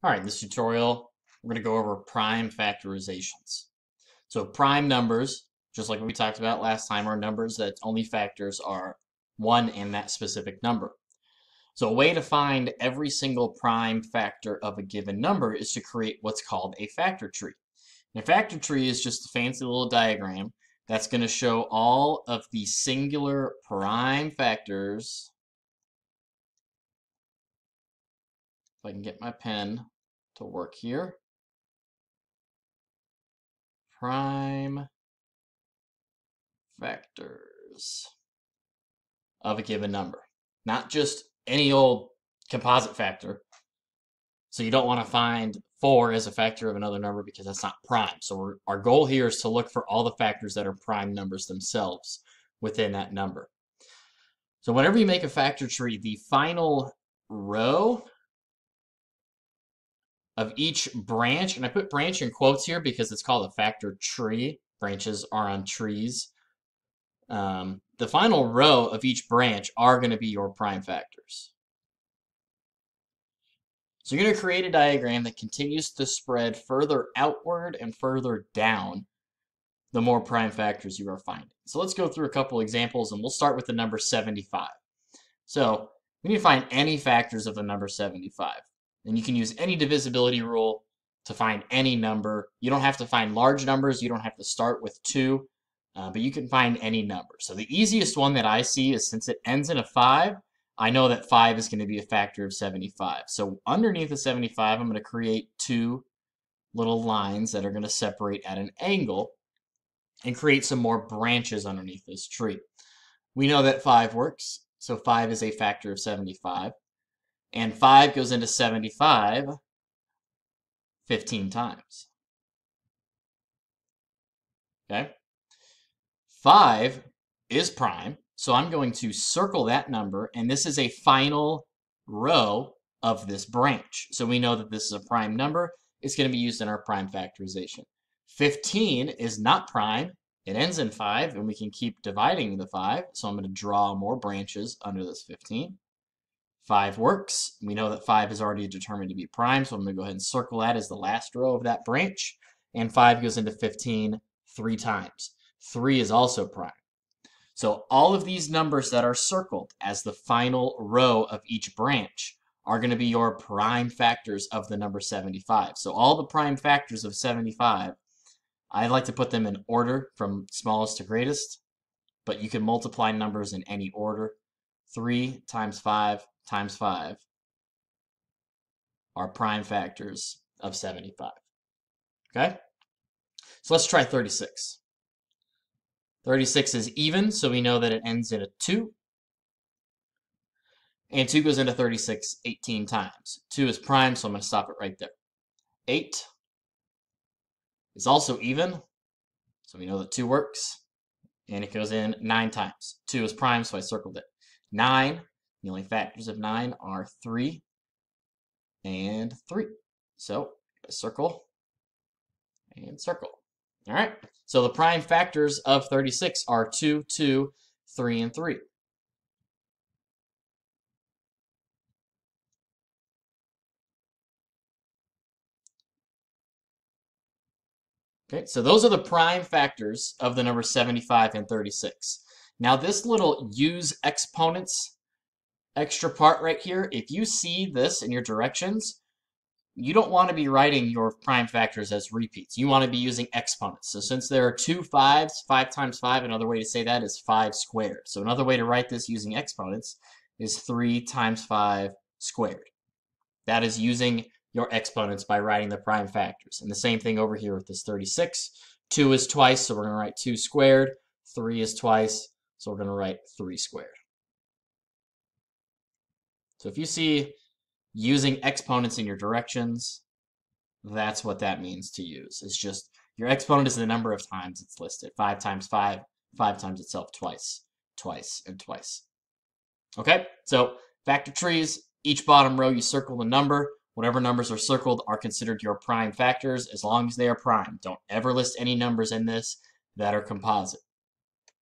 All right, in this tutorial, we're going to go over prime factorizations. So prime numbers, just like we talked about last time, are numbers that only factors are one in that specific number. So a way to find every single prime factor of a given number is to create what's called a factor tree. And a factor tree is just a fancy little diagram that's going to show all of the singular prime factors. If I can get my pen to work here. Prime factors of a given number, not just any old composite factor. So you don't want to find 4 as a factor of another number because that's not prime. So our goal here is to look for all the factors that are prime numbers themselves within that number. So whenever you make a factor tree, the final row of each branch, and I put branch in quotes here because it's called a factor tree. Branches are on trees. The final row of each branch are going to be your prime factors. So you're going to create a diagram that continues to spread further outward and further down the more prime factors you are finding. So let's go through a couple examples, and we'll start with the number 75. So we need to find any factors of the number 75. And you can use any divisibility rule to find any number. You don't have to find large numbers. You don't have to start with 2. But you can find any number. So the easiest one that I see is, since it ends in a 5, I know that 5 is going to be a factor of 75. So underneath the 75, I'm going to create 2 little lines that are going to separate at an angle and create some more branches underneath this tree. We know that 5 works, so 5 is a factor of 75. And 5 goes into 75 15 times. Okay? 5 is prime, so I'm going to circle that number, and this is a final row of this branch. So we know that this is a prime number. It's going to be used in our prime factorization. 15 is not prime. It ends in 5, and we can keep dividing the 5, so I'm going to draw more branches under this 15. 5 works. We know that 5 is already determined to be prime, so I'm going to go ahead and circle that as the last row of that branch, and 5 goes into 15 3 times. 3 is also prime. So all of these numbers that are circled as the final row of each branch are going to be your prime factors of the number 75. So all the prime factors of 75, I like to put them in order from smallest to greatest, but you can multiply numbers in any order. 3 times 5 times 5 are prime factors of 75. Okay? So let's try 36. 36 is even, so we know that it ends in a 2. And 2 goes into 36 18 times. 2 is prime, so I'm going to stop it right there. 8 is also even, so we know that 2 works. And it goes in 9 times. 2 is prime, so I circled it. 9, the only factors of 9 are 3 and 3. So circle and circle. All right, so the prime factors of 36 are 2, 2, 3, and 3. Okay, so those are the prime factors of the number 75 and 36. Now this little use exponents extra part right here, if you see this in your directions, you don't want to be writing your prime factors as repeats. You want to be using exponents. So since there are 2 5s, 5 times 5, another way to say that is 5 squared. So another way to write this using exponents is 3 times 5 squared. That is using your exponents by writing the prime factors. And the same thing over here with this 36. 2 is twice, so we're going to write 2 squared. 3 is twice, so we're going to write 3 squared. So if you see using exponents in your directions, that's what that means to use. It's just your exponent is the number of times it's listed. 5 times 5, 5 times itself twice, twice, and twice. Okay, so factor trees, each bottom row you circle the number. Whatever numbers are circled are considered your prime factors as long as they are prime. Don't ever list any numbers in this that are composite.